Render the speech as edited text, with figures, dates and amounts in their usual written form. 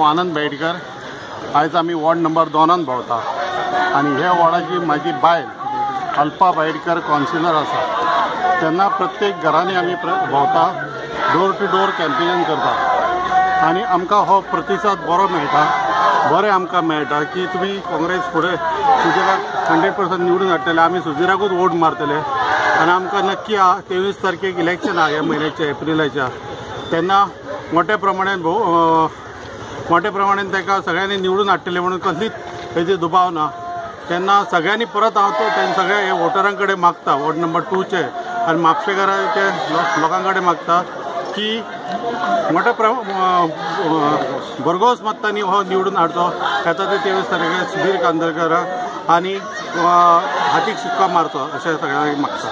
आनंद बेडकर। आज आम्ही ward number 2 भोंवता आणि ह्या वॉर्डाची माझी बायल अल्पा बेडकर काउन्सिलर आसा। तेन्ना प्रत्येक घरांनी आमी भोंवता, डोर टू डोर कॅम्पेन करता आणि आमकां हो प्रतिसाद बरो मेळटा, बरें आमकां मेळटा की तुमी काँग्रेस फुडें सुजयराक 100% निवडून हाडटले, आमी सुजयराकूच वोट मारतले आणि आमकां नक्की 23 तारखेक इलेक्शन ह्या म्हयन्याच्या एप्रिलाच्या, तेन्ना मोठ्या प्रमाणान ताका सगळ्यांनी निवडून हाडटले म्हणून कसलीच तेजी दुबाव ना। तेन्ना सगळ्यांनी परत हांव तो सगळ्या हे वोटरां कडेन मागता, वॉर्ड नंबर 2चे आनी म्हापशेकाराचे लोकां कडेन मागता की मोठ्या भरघोस मतांनी हो निवडून हाडचो। येता ते 23 तारखेर सुधीर कांदळकर आणि हातीक शिक्का मारचो अशें सगळ्यांक मागता।